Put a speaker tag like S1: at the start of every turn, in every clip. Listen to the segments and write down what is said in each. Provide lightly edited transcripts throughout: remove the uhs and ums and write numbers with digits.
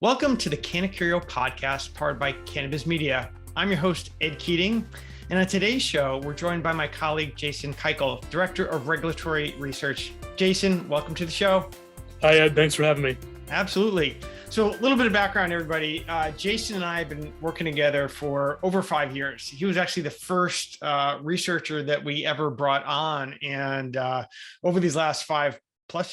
S1: Welcome to the Cannacurio podcast powered by Cannabis Media. I'm your host, Ed Keating. And on today's show, we're joined by my colleague, Jason Kikel, Director of Regulatory Research. Jason, welcome to the show.
S2: Hi, Ed. Thanks for having me.
S1: Absolutely. So a little bit of background, everybody. Jason and I have been working together for over 5 years. He was actually the first researcher that we ever brought on. And over these last 5+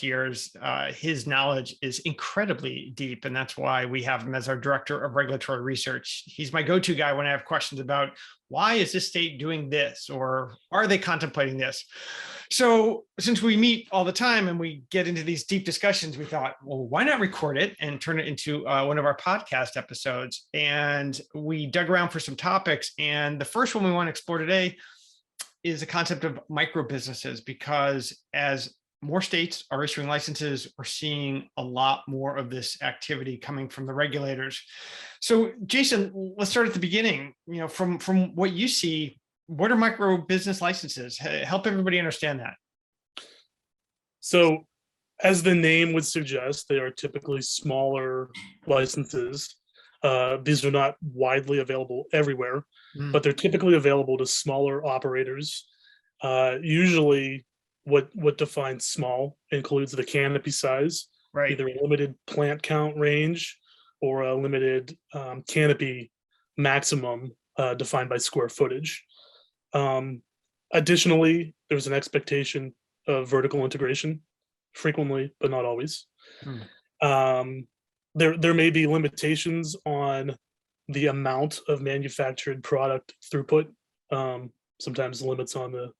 S1: years, his knowledge is incredibly deep. And that's why we have him as our Director of Regulatory Research. He's my go-to guy when I have questions about why is this state doing this, or are they contemplating this? So since we meet all the time and we get into these deep discussions, we thought, well, why not record it and turn it into one of our podcast episodes? And we dug around for some topics. And the first one we want to explore today is the concept of micro businesses, because as more states are issuing licenses, we're seeing a lot more of this activity coming from the regulators. So Jason, let's start at the beginning. From what you see, what are micro business licenses? Help everybody understand that.
S2: So, as the name would suggest, they are typically smaller licenses. These are not widely available everywhere, but they're typically available to smaller operators. Usually, what defines small includes the canopy size,
S1: right?
S2: Either a limited plant count range or a limited canopy maximum defined by square footage. Additionally, there's an expectation of vertical integration, frequently, but not always. There may be limitations on the amount of manufactured product throughput, sometimes limits on the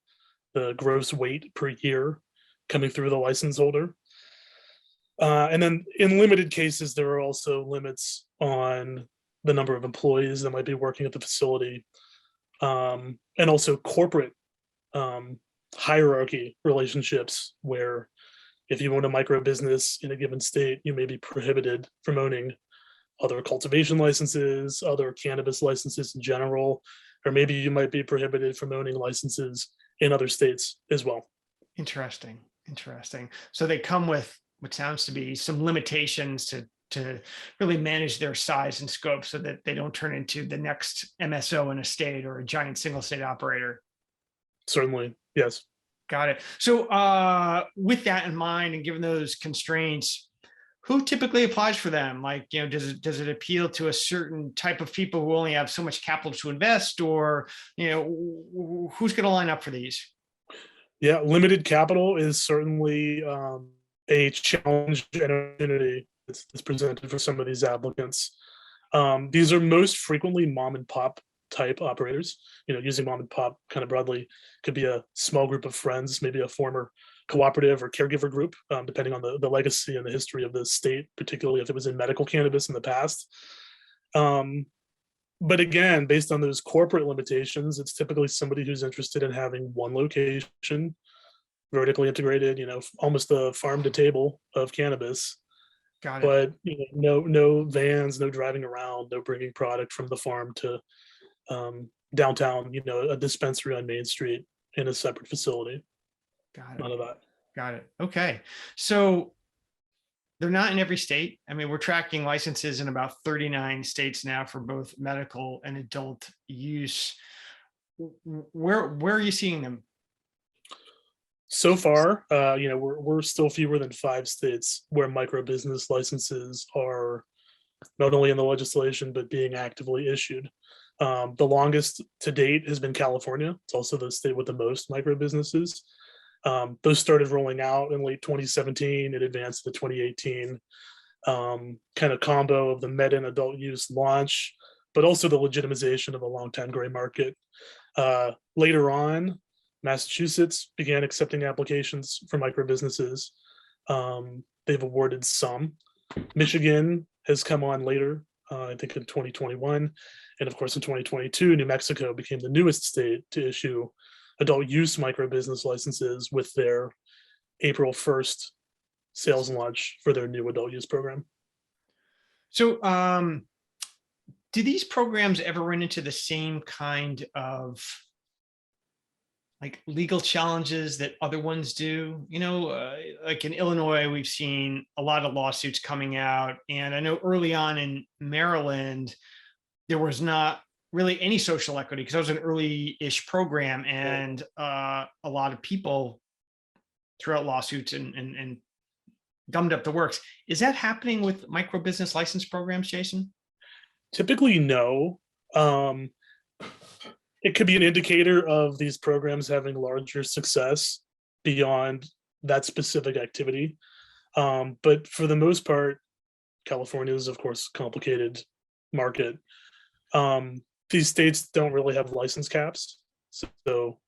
S2: gross weight per year coming through the license holder. And then in limited cases, there are also limits on the number of employees that might be working at the facility, and also corporate hierarchy relationships, where if you own a micro business in a given state, you may be prohibited from owning other cultivation licenses, other cannabis licenses in general, or maybe you might be prohibited from owning licenses in other states as well.
S1: Interesting. So they come with what sounds to be some limitations to really manage their size and scope so that they don't turn into the next MSO in a state or a giant single state operator.
S2: Certainly, yes.
S1: Got it. So with that in mind, and given those constraints, who typically applies for them? Like, does it appeal to a certain type of people who only have so much capital to invest, or, who's going to line up for these?
S2: Yeah, limited capital is certainly a challenge and opportunity that's presented for some of these applicants. These are most frequently mom and pop type operators. Using mom and pop kind of broadly, could be a small group of friends, maybe a former cooperative or caregiver group, depending on the legacy and the history of the state, particularly if it was in medical cannabis in the past. But again, based on those corporate limitations, it's typically somebody who's interested in having one location, vertically integrated, almost a farm to table of cannabis.
S1: Got
S2: it. But no vans, no driving around, no bringing product from the farm to downtown, a dispensary on Main Street in a separate facility.
S1: Got it.
S2: None of that.
S1: Got it. Okay. So they're not in every state. I mean, we're tracking licenses in about 39 states now for both medical and adult use. Where are you seeing them?
S2: So far, we're still fewer than 5 states where micro business licenses are not only in the legislation, but being actively issued. The longest to date has been California. It's also the state with the most micro businesses. Those started rolling out in late 2017. It advanced to 2018, kind of combo of the med and adult use launch, but also the legitimization of a longtime gray market. Later on, Massachusetts began accepting applications for micro businesses. They've awarded some. Michigan has come on later, I think in 2021. And of course, in 2022, New Mexico became the newest state to issue adult use micro business licenses with their April 1st sales launch for their new adult use program.
S1: So do these programs ever run into the same kind of like legal challenges that other ones do? Like in Illinois, we've seen a lot of lawsuits coming out. And I know early on in Maryland, there was not really any social equity because that was an early-ish program. And a lot of people threw out lawsuits and gummed up the works. Is that happening with micro business license programs, Jason?
S2: Typically, no. Um, it could be an indicator of these programs having larger success beyond that specific activity. But for the most part, California is, of course, a complicated market. These states don't really have license caps. So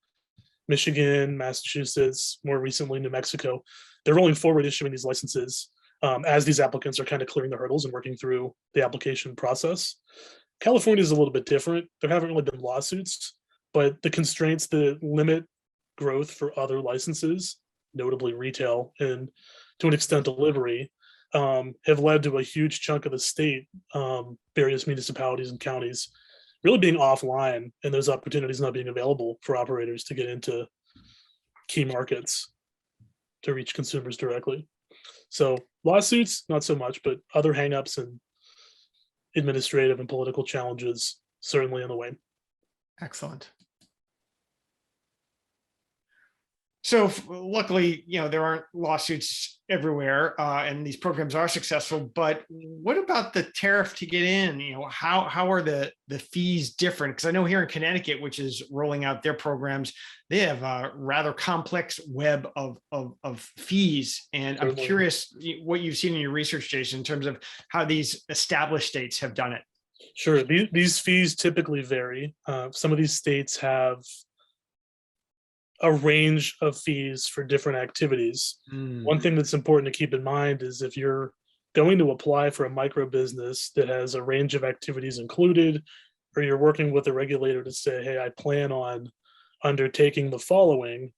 S2: Michigan, Massachusetts, more recently New Mexico, they're rolling forward issuing these licenses as these applicants are kind of clearing the hurdles and working through the application process. California is a little bit different. There haven't really been lawsuits, but the constraints that limit growth for other licenses, notably retail and to an extent delivery, have led to a huge chunk of the state, various municipalities and counties really being offline, and those opportunities not being available for operators to get into key markets to reach consumers directly. So lawsuits, not so much, but other hangups and administrative and political challenges certainly in the way.
S1: Excellent. So luckily, there aren't lawsuits everywhere, and these programs are successful. But what about the tariff to get in? How are the fees different? Because I know here in Connecticut, which is rolling out their programs, they have a rather complex web of fees. And I'm curious what you've seen in your research, Jason, in terms of how these established states have done it.
S2: Sure, these fees typically vary. Some of these states have a range of fees for different activities. One thing that's important to keep in mind is if you're going to apply for a micro business that has a range of activities included, or you're working with a regulator to say, hey, I plan on undertaking the following,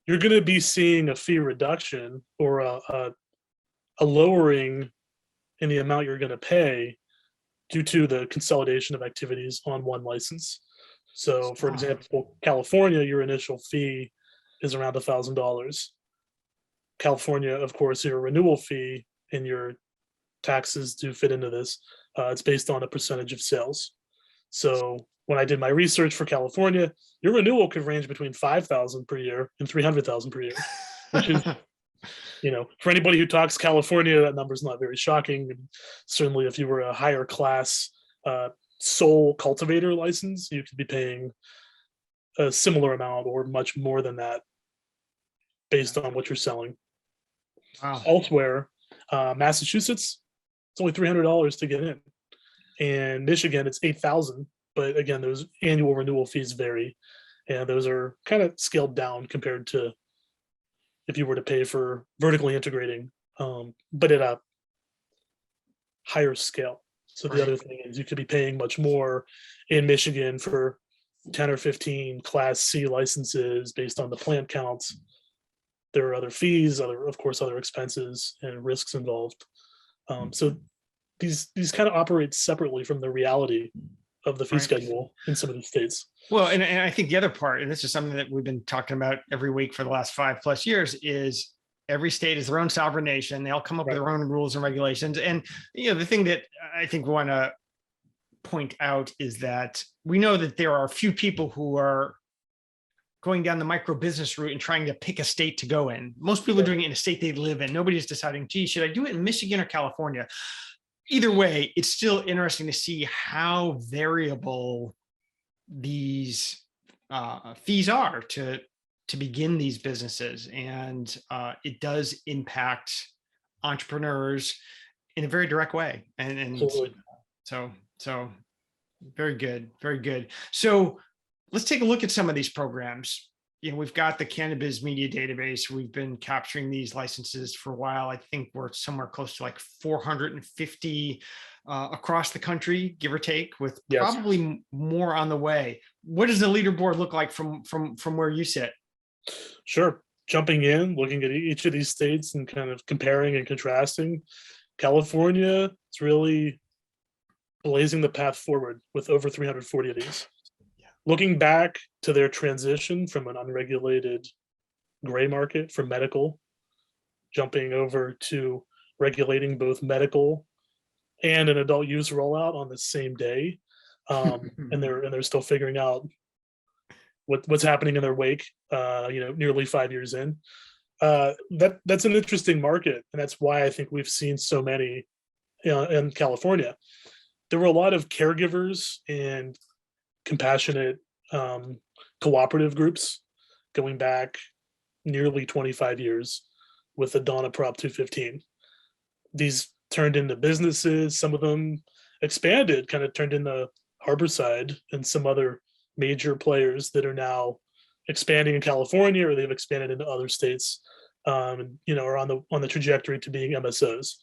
S2: you're going to be seeing a fee reduction or a lowering in the amount you're going to pay due to the consolidation of activities on one license. So, for example, California, your initial fee is around $1,000. California, of course, your renewal fee and your taxes do fit into this. It's based on a percentage of sales. So, when I did my research for California, your renewal could range between $5,000 per year and $300,000 per year, which is, for anybody who talks California, that number is not very shocking. And certainly, if you were a higher class sole cultivator license, you could be paying a similar amount or much more than that based on what you're selling.
S1: Wow.
S2: Elsewhere, Massachusetts, it's only $300 to get in, and Michigan, it's $8,000. But again, those annual renewal fees vary, and those are kind of scaled down compared to if you were to pay for vertically integrating, but at a higher scale. So the other thing is you could be paying much more in Michigan for 10 or 15 Class C licenses based on the plant counts. There are other fees, of course, other expenses and risks involved. So these kind of operate separately from the reality of the fee schedule in some of these states.
S1: Well, and I think the other part, and this is something that we've been talking about every week for the last 5+ years, is every state is their own sovereign nation. They all come up with their own rules and regulations. And, the thing that I think we want to point out is that we know that there are a few people who are going down the micro business route and trying to pick a state to go in. Most people are doing it in a state they live in. Nobody's deciding, gee, should I do it in Michigan or California? Either way, it's still interesting to see how variable these fees are to begin these businesses, and it does impact entrepreneurs in a very direct way. And so very good, very good. So let's take a look at some of these programs. We've got the Cannabis Media Database. We've been capturing these licenses for a while. I think we're somewhere close to like 450 across the country, give or take, with probably more on the way. What does the leaderboard look like from where you sit?
S2: Sure. Jumping in, looking at each of these states and kind of comparing and contrasting. California is really blazing the path forward with over 340 of these. looking back to their transition from an unregulated gray market for medical, jumping over to regulating both medical and an adult use rollout on the same day, and they're still figuring out what's happening in their wake. Nearly 5 years in, that's an interesting market, and that's why I think we've seen so many in California. There were a lot of caregivers and compassionate cooperative groups going back nearly 25 years with the dawn of Prop 215. These turned into businesses. Some of them expanded, kind of turned into Harborside and some other major players that are now expanding in California, or they've expanded into other states, are on the trajectory to being MSOs.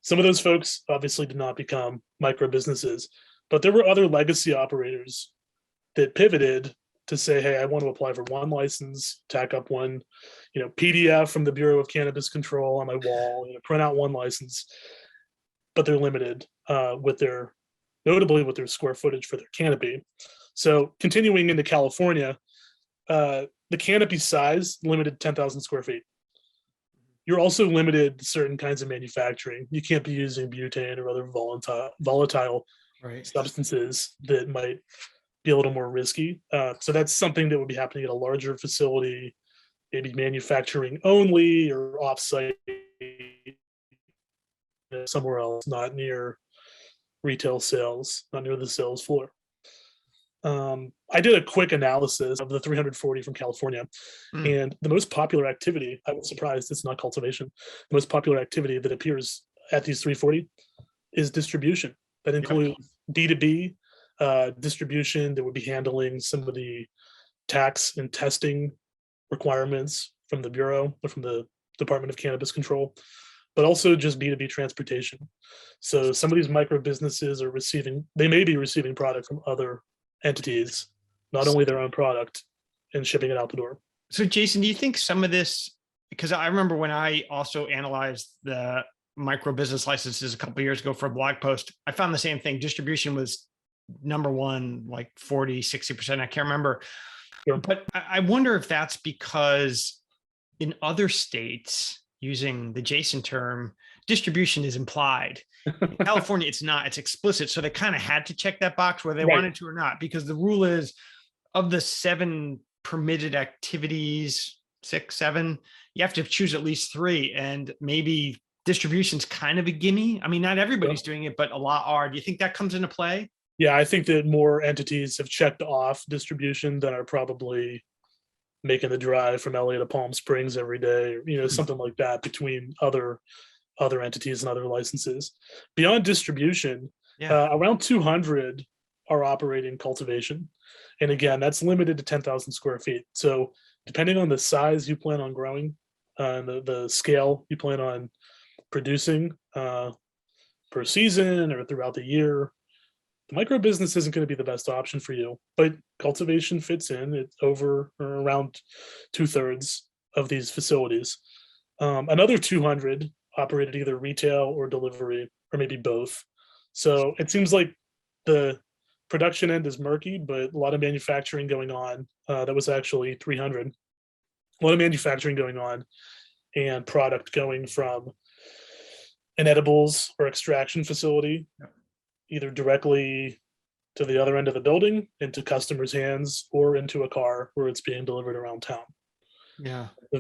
S2: Some of those folks obviously did not become micro businesses, but there were other legacy operators that pivoted to say, hey, I want to apply for one license, tack up one, PDF from the Bureau of Cannabis Control on my wall, print out one license, but they're limited notably with their square footage for their canopy. So continuing into California, the canopy size limited 10,000 square feet. You're also limited to certain kinds of manufacturing. You can't be using butane or other volatile substances that might be a little more risky. So that's something that would be happening at a larger facility, maybe manufacturing only or offsite somewhere else, not near retail sales, not near the sales floor. I did a quick analysis of the 340 from California, and the most popular activity, I was surprised it's not cultivation, the most popular activity that appears at these 340 is distribution. That includes D2B distribution that would be handling some of the tax and testing requirements from the Bureau or from the Department of Cannabis Control, but also just B2B transportation. So some of these micro businesses they may be receiving product from other entities, not only their own product, and shipping it out the door.
S1: So Jason, do you think some of this, because I remember when I also analyzed the micro business licenses a couple of years ago for a blog post, I found the same thing. Distribution was number one, like 40, 60%. I can't remember. Sure. But I wonder if that's because in other states, using the Jason term, distribution is implied. In California, it's not, it's explicit. So they kind of had to check that box whether they wanted to or not, because the rule is of the 7 permitted activities, 6, 7, you have to choose at least 3. And maybe distribution's kind of a gimme. I mean, not everybody's doing it, but a lot are. Do you think that comes into play?
S2: Yeah, I think that more entities have checked off distribution than are probably making the drive from LA to Palm Springs every day, something like that, between other entities and other licenses. Beyond distribution, around 200 are operating cultivation. And again, that's limited to 10,000 square feet. So depending on the size you plan on growing, and the scale you plan on producing per season or throughout the year, the micro business isn't going to be the best option for you. But cultivation fits in. It's over or around 2/3 of these facilities. Another 200 operated either retail or delivery, or maybe both. So it seems like the production end is murky, but a lot of manufacturing going on. That was actually 300. A lot of manufacturing going on, and product going from an edibles or extraction facility, either directly to the other end of the building, into customers' hands, or into a car where it's being delivered around town.
S1: Yeah.
S2: The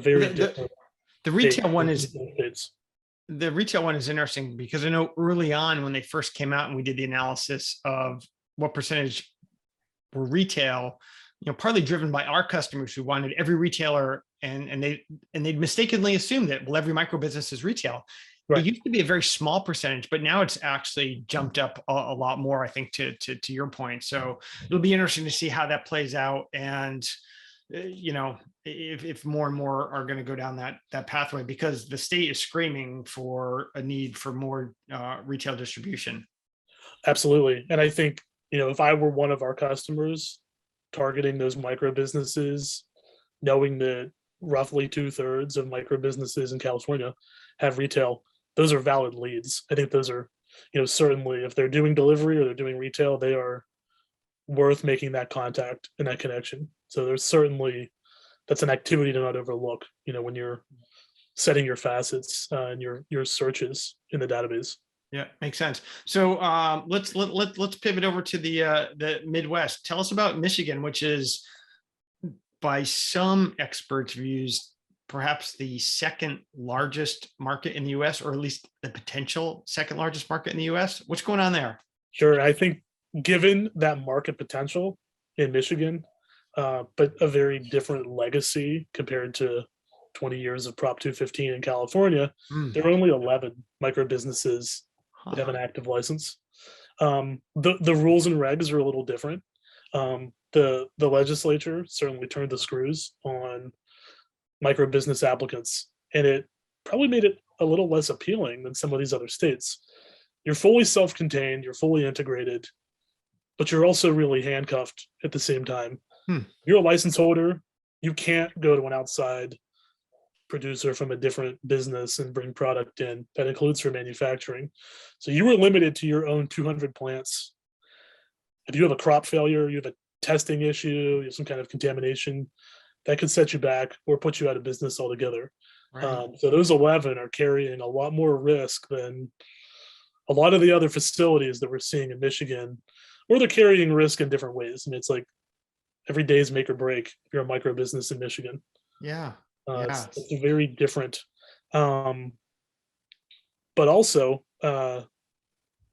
S1: retail one is the retail one is interesting, because I know early on when they first came out and we did the analysis of what percentage were retail, partly driven by our customers who wanted every retailer, and they'd mistakenly assumed that, well, every micro business is retail. Right. It used to be a very small percentage, but now it's actually jumped up a lot more, I think, to your point. So it'll be interesting to see how that plays out. And, if more and more are going to go down that pathway, because the state is screaming for a need for more retail distribution.
S2: Absolutely. And I think, if I were one of our customers targeting those micro businesses, knowing that roughly 2/3 of micro businesses in California have retail, those are valid leads. I think those are, certainly if they're doing delivery or they're doing retail, they are worth making that contact and that connection. So there's certainly that's an activity to not overlook. When you're setting your facets and your searches in the database.
S1: Yeah, makes sense. So let's pivot over to the Midwest. Tell us about Michigan, which is by some experts' views perhaps the second largest market in the U.S., or at least the potential second largest market in the U.S. What's going on there?
S2: Sure, I think given that market potential in Michigan, but a very different legacy compared to 20 years of Prop 215 in California,
S1: Mm.
S2: there are only 11 micro businesses that have
S1: Huh.
S2: an active license. The rules and regs are a little different. The legislature certainly turned the screws on micro business applicants, and it probably made it a little less appealing than some of these other states. You're fully self-contained, you're fully integrated, but you're also really handcuffed at the same time.
S1: Hmm.
S2: You're a license holder. You can't go to an outside producer from a different business and bring product in. That includes for manufacturing. So you were limited to your own 200 plants. If you have a crop failure, you have a testing issue, you have some kind of contamination, that could set you back or put you out of business altogether.
S1: Right.
S2: So those 11 are carrying a lot more risk than a lot of the other facilities that we're seeing in Michigan, or they're carrying risk in different ways. I mean, it's like every day is make or break if you're a micro business in Michigan.
S1: Yeah.
S2: It's,
S1: Yeah.
S2: it's very different. Um, but also, kind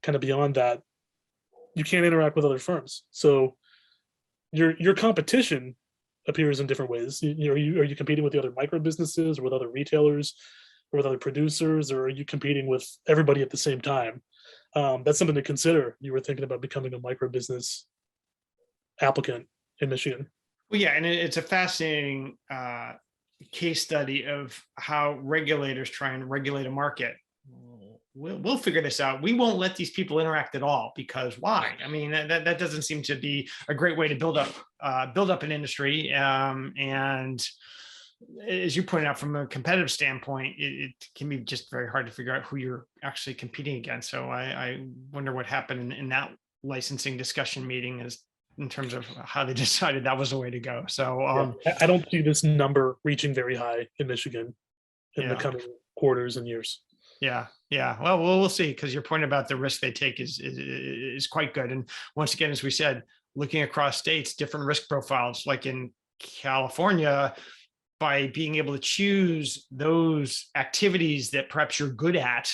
S2: of beyond that, you can't interact with other firms. So your competition appears in different ways. Are you competing with the other micro businesses or with other retailers or with other producers, or are you competing with everybody at the same time? That's something to consider. You were thinking about becoming a micro business applicant in Michigan.
S1: Well, yeah, and it's a fascinating case study of how regulators try and regulate a market. We'll figure this out. We won't let these people interact at all because why? I mean, that doesn't seem to be a great way to build up an industry. And as you pointed out, from a competitive standpoint, it can be just very hard to figure out who you're actually competing against. So I wonder what happened in that licensing discussion meeting is in terms of how they decided that was the way to go. So
S2: Yeah. I don't see this number reaching very high in Michigan in the
S1: yeah.
S2: coming quarters and years.
S1: Yeah, yeah. Well, we'll see, because your point about the risk they take is quite good. And once again, as we said, looking across states, different risk profiles. Like in California, by being able to choose those activities that perhaps you're good at,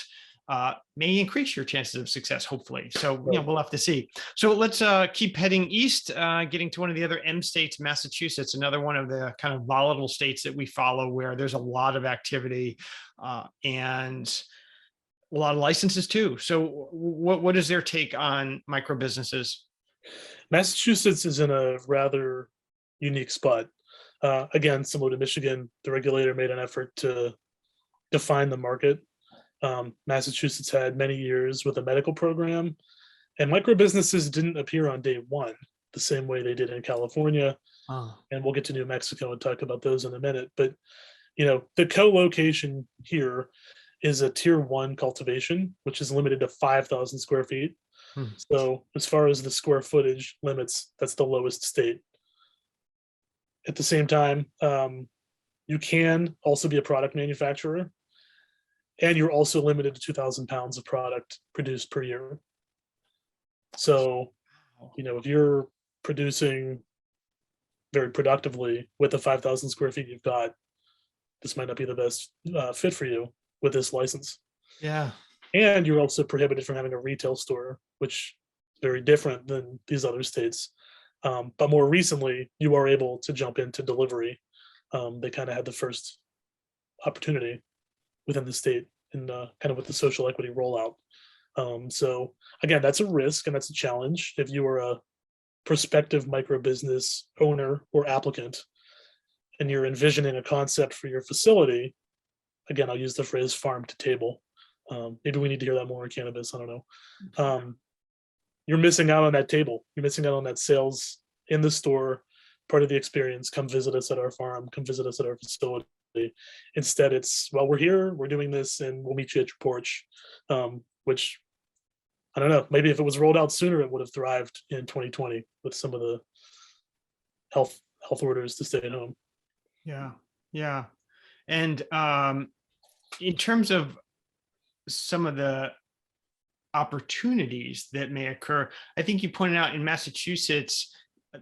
S1: may increase your chances of success, hopefully. So, we'll have to see. So let's keep heading east, getting to one of the other M states, Massachusetts, another one of the kind of volatile states that we follow, where there's a lot of activity and a lot of licenses too. So what is their take on micro businesses?
S2: Massachusetts is in a rather unique spot. Again, similar to Michigan, the regulator made an effort to define the market. Massachusetts had many years with a medical program, and micro businesses didn't appear on day one the same way they did in California.
S1: Oh.
S2: And we'll get to New Mexico and talk about those in a minute. But the co-location here is a tier 1 cultivation, which is limited to 5,000 square feet.
S1: Hmm.
S2: So as far as the square footage limits, that's the lowest state. At the same time, you can also be a product manufacturer, and you're also limited to 2,000 pounds of product produced per year. So, if you're producing very productively with the 5,000 square feet you've got, this might not be the best fit for you with this license.
S1: Yeah.
S2: And you're also prohibited from having a retail store, which is very different than these other states. But more recently, you are able to jump into delivery. They kind of had the first opportunity within the state and kind of with the social equity rollout. So again, that's a risk and that's a challenge. If you are a prospective micro business owner or applicant and you're envisioning a concept for your facility, again, I'll use the phrase farm to table. Maybe we need to hear that more in cannabis. I don't know. You're missing out on that table. You're missing out on that sales in the store, part of the experience. Come visit us at our farm, come visit us at our facility. Instead, it's, well, we're here, we're doing this, and we'll meet you at your porch, which I don't know, maybe if it was rolled out sooner, it would have thrived in 2020 with some of the health orders to stay at home.
S1: Yeah. Yeah. And in terms of some of the opportunities that may occur, I think you pointed out in Massachusetts,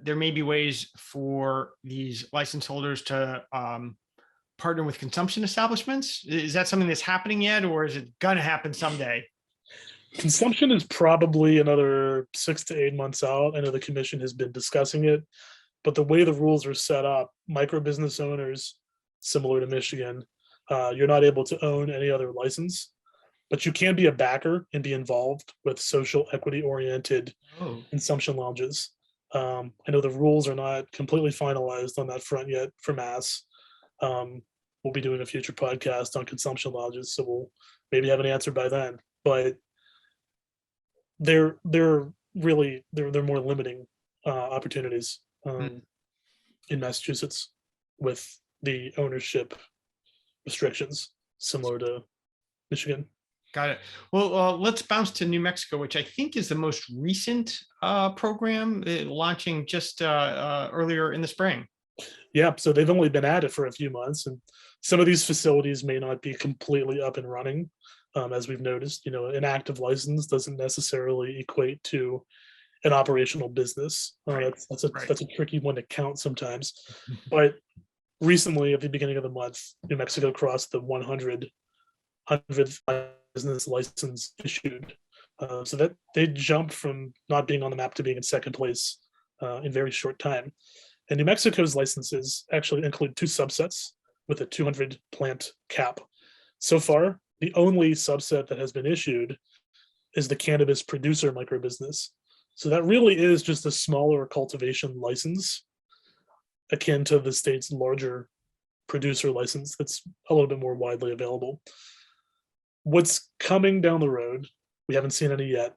S1: there may be ways for these license holders to partner with consumption establishments. Is that something that's happening yet, or is it going to happen someday?
S2: Consumption is probably another 6 to 8 months out. I know the commission has been discussing it, but the way the rules are set up, micro business owners, similar to Michigan, you're not able to own any other license, but you can be a backer and be involved with social equity oriented
S1: Oh,
S2: consumption lounges. I know the rules are not completely finalized on that front yet for Mass. We'll be doing a future podcast on consumption lodges, so we'll maybe have an answer by then. But they're really they're more limiting opportunities in Massachusetts with the ownership restrictions, similar to Michigan.
S1: got it. Well, let's bounce to New Mexico, which I think is the most recent program launching just earlier in the spring.
S2: Yeah, so they've only been at it for a few months, and some of these facilities may not be completely up and running. As we've noticed, an active license doesn't necessarily equate to an operational business.
S1: Right.
S2: That's a tricky one to count sometimes. But recently, at the beginning of the month, New Mexico crossed the 100th business license issued. So that they jumped from not being on the map to being in second place in very short time. And New Mexico's licenses actually include two subsets with a 200 plant cap. So far, the only subset that has been issued is the cannabis producer microbusiness. So that really is just a smaller cultivation license akin to the state's larger producer license that's a little bit more widely available. What's coming down the road, we haven't seen any yet,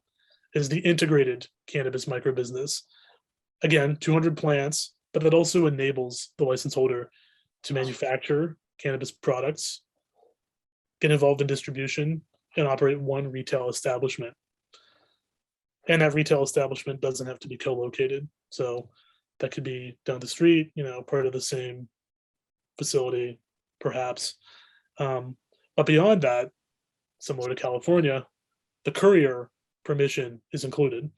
S2: is the integrated cannabis microbusiness. Again, 200 plants, but that also enables the license holder to manufacture cannabis products, get involved in distribution, and operate one retail establishment. And that retail establishment doesn't have to be co-located. So that could be down the street, part of the same facility, perhaps. But beyond that, similar to California, the courier permission is included.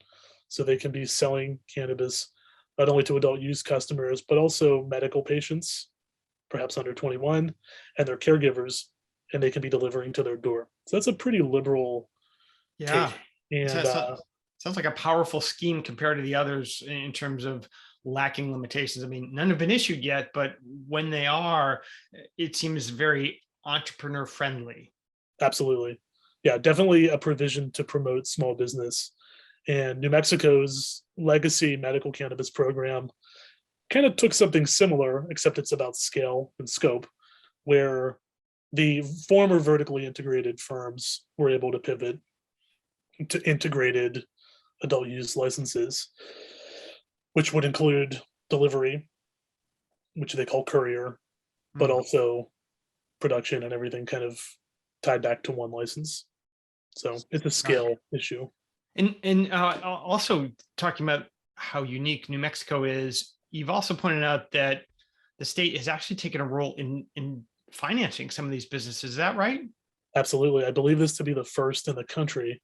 S2: So they can be selling cannabis not only to adult use customers, but also medical patients, perhaps under 21, and their caregivers, and they can be delivering to their door. So that's a pretty liberal
S1: Yeah.
S2: take. And
S1: Sounds like a powerful scheme compared to the others in terms of lacking limitations. I mean, none have been issued yet, but when they are, it seems very entrepreneur friendly.
S2: Absolutely. Yeah, definitely a provision to promote small business. And New Mexico's legacy medical cannabis program kind of took something similar, except it's about scale and scope, where the former vertically integrated firms were able to pivot to integrated adult use licenses, which would include delivery, which they call courier, but also production and everything kind of tied back to one license. So it's a scale issue.
S1: And also talking about how unique New Mexico is, you've also pointed out that the state has actually taken a role in financing some of these businesses. Is that right?
S2: Absolutely. I believe this to be the first in the country.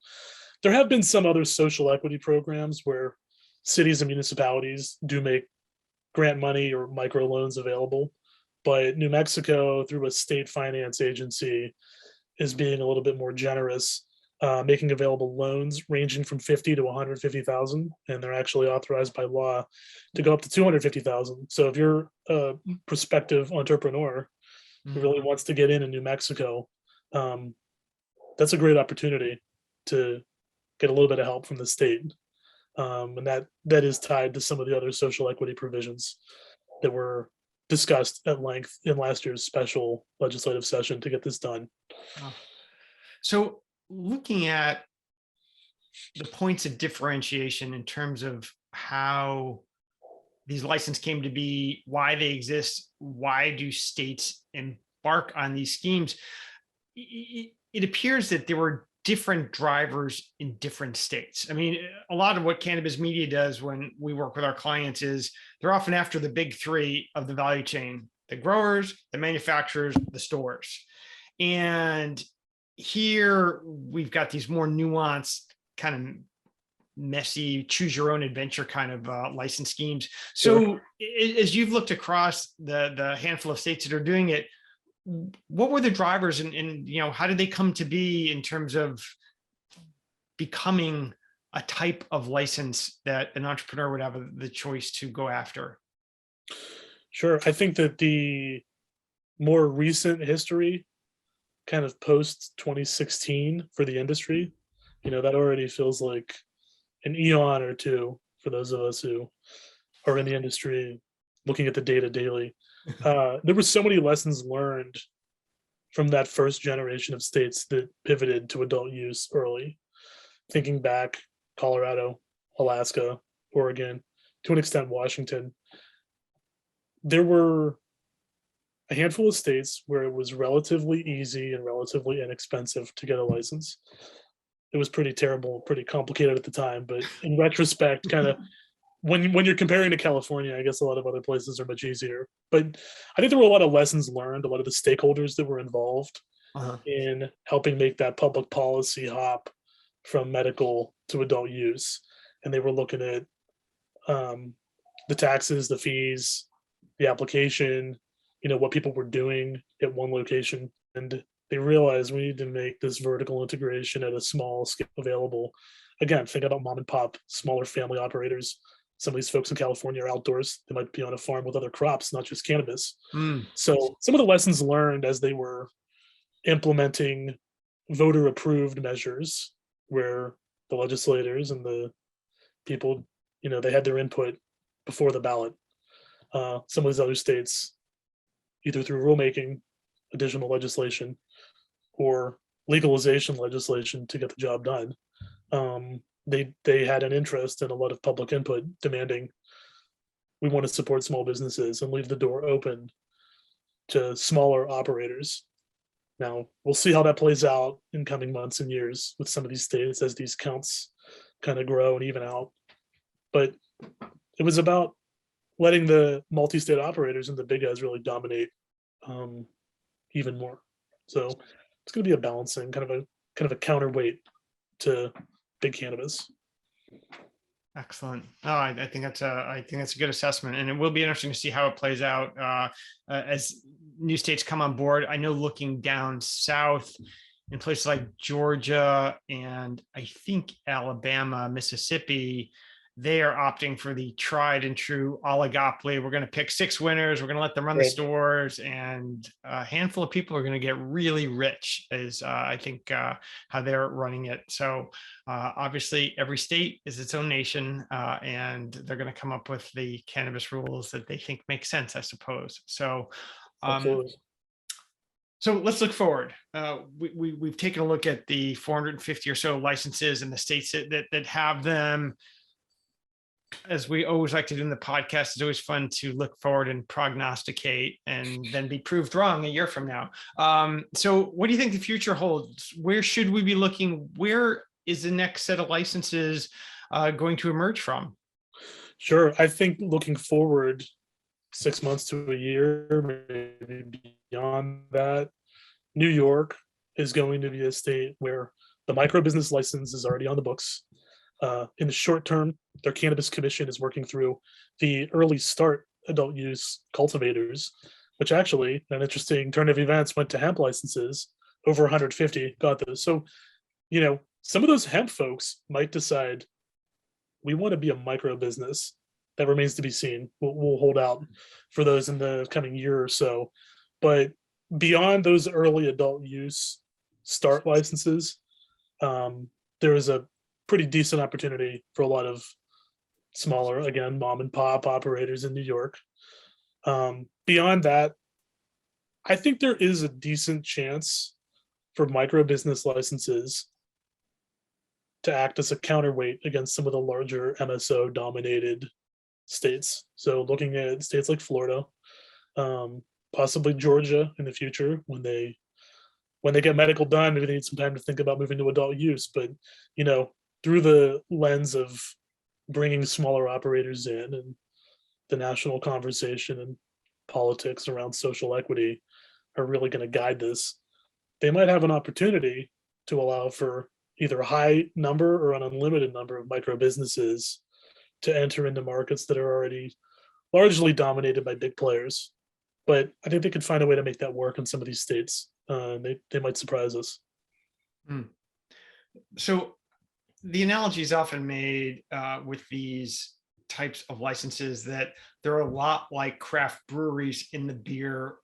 S2: There have been some other social equity programs where cities and municipalities do make grant money or microloans available, but New Mexico, through a state finance agency, is being a little bit more generous, making available loans ranging from 50 to 150,000, and they're actually authorized by law to go up to 250,000. So if you're a prospective entrepreneur who really wants to get in New Mexico, that's a great opportunity to get a little bit of help from the state. And that is tied to some of the other social equity provisions that were discussed at length in last year's special legislative session to get this done.
S1: So looking at the points of differentiation in terms of how these licenses came to be, why they exist, why do states embark on these schemes, it appears that there were different drivers in different states. I mean, a lot of what cannabis media does when we work with our clients is they're often after the big three of the value chain: the growers, the manufacturers, the stores. And here we've got these more nuanced, kind of messy, choose your own adventure kind of license schemes. So as you've looked across the handful of states that are doing it, what were the drivers, and how did they come to be in terms of becoming a type of license that an entrepreneur would have the choice to go after?
S2: Sure. I think that the more recent history, kind of post 2016 for the industry, that already feels like an eon or two for those of us who are in the industry looking at the data daily. There were so many lessons learned from that first generation of states that pivoted to adult use early. Thinking back, Colorado, Alaska, Oregon, to an extent, Washington, there were a handful of states where it was relatively easy and relatively inexpensive to get a license. It was pretty terrible, pretty complicated at the time, but in retrospect, kind of when you're comparing to California, I guess a lot of other places are much easier. But I think there were a lot of lessons learned, a lot of the stakeholders that were involved
S1: Uh-huh.
S2: in helping make that public policy hop from medical to adult use. And they were looking at the taxes, the fees, the application, what people were doing at one location. And they realized we need to make this vertical integration at a small scale available. Again, think about mom and pop, smaller family operators. Some of these folks in California are outdoors. They might be on a farm with other crops, not just cannabis.
S1: Mm.
S2: So some of the lessons learned as they were implementing voter approved measures where the legislators and the people, they had their input before the ballot. Some of these other states, either through rulemaking, additional legislation, or legalization legislation to get the job done, they had an interest in a lot of public input, demanding we want to support small businesses and leave the door open to smaller operators. Now we'll see how that plays out in coming months and years with some of these states as these counts kind of grow and even out. But it was about letting the multi-state operators and the big guys really dominate even more. So it's going to be a balancing, kind of a counterweight to big cannabis.
S1: Excellent. Oh, I think that's a good assessment, and it will be interesting to see how it plays out as new states come on board. I know, looking down south in places like Georgia and I think Alabama, Mississippi, they are opting for the tried and true oligopoly. We're going to pick 6 winners. We're going to let them run the stores, and a handful of people are going to get really rich, is I think how they're running it. So obviously every state is its own nation, and they're going to come up with the cannabis rules that they think make sense, I suppose. So so let's look forward. We've taken a look at the 450 or so licenses in the states that have them. As we always like to do in the podcast, it's always fun to look forward and prognosticate and then be proved wrong a year from now. So what do you think the future holds? Where should we be looking? Where is the next set of licenses going to emerge from?
S2: Sure. I think looking forward 6 months to a year, maybe beyond that, New York is going to be a state where the micro business license is already on the books. In the short term, their cannabis commission is working through the early start adult use cultivators, which actually, an interesting turn of events, went to hemp licenses. Over 150 got those. So, some of those hemp folks might decide we want to be a micro business. That remains to be seen. We'll hold out for those in the coming year or so. But beyond those early adult use start licenses, there is a pretty decent opportunity for a lot of smaller, again, mom and pop operators in New York. Beyond that, I think there is a decent chance for micro business licenses to act as a counterweight against some of the larger MSO dominated states. So looking at states like Florida, possibly Georgia in the future when they when they get medical done, maybe they need some time to think about moving to adult use. But, you know, through the lens of bringing smaller operators in and the national conversation and politics around social equity are really going to guide this, they might have an opportunity to allow for either a high number or an unlimited number of micro businesses to enter into markets that are already largely dominated by big players. But I think they could find a way to make that work in some of these states. They might surprise us.
S1: Hmm. So the analogy is often made with these types of licenses that they're a lot like craft breweries in the beer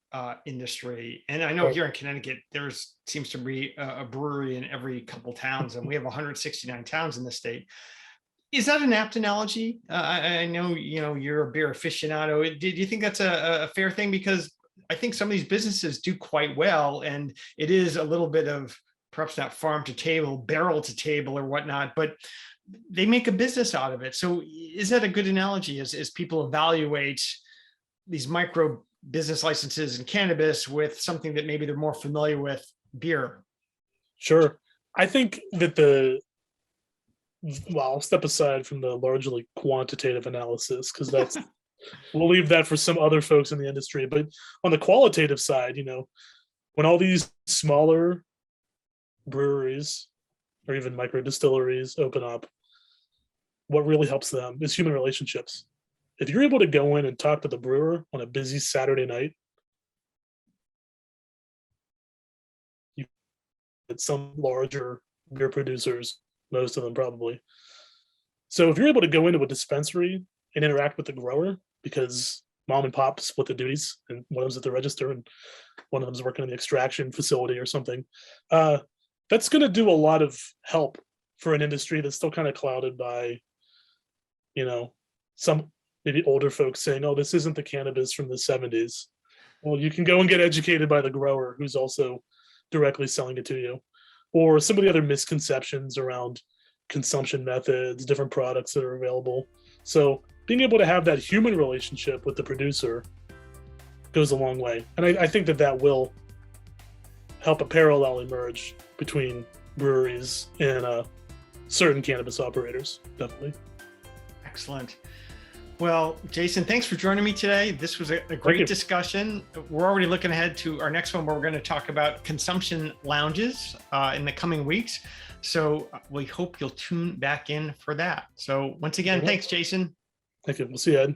S1: industry. And I know
S2: Right.
S1: here in Connecticut, there's seems to be a brewery in every couple towns, and we have 169 towns in the state. Is that an apt analogy? I know, you're a beer aficionado. Do you think that's a fair thing? Because I think some of these businesses do quite well, and it is a little bit of perhaps not farm to table, barrel to table or whatnot, but they make a business out of it. So is that a good analogy as people evaluate these micro business licenses in cannabis with something that maybe they're more familiar with, beer?
S2: Sure. I think that well, I'll step aside from the largely quantitative analysis because that's we'll leave that for some other folks in the industry. But on the qualitative side, when all these smaller breweries or even micro distilleries open up, what really helps them is human relationships. If you're able to go in and talk to the brewer on a busy Saturday night, you at some larger beer producers, most of them probably. So if you're able to go into a dispensary and interact with the grower, because mom and pop split the duties, and one of them's at the register and one of them's working in the extraction facility or something, that's going to do a lot of help for an industry that's still kind of clouded by, some maybe older folks saying, "Oh, this isn't the cannabis from the '70s." Well, you can go and get educated by the grower who's also directly selling it to you, or some of the other misconceptions around consumption methods, different products that are available. So being able to have that human relationship with the producer goes a long way. And I think that will help a parallel emerge between breweries and certain cannabis operators, definitely.
S1: Excellent. Well, Jason, thanks for joining me today. This was a great discussion. We're already looking ahead to our next one where we're going to talk about consumption lounges in the coming weeks. So we hope you'll tune back in for that. So once again, thanks, Jason.
S2: Thank you. We'll see you, Ed.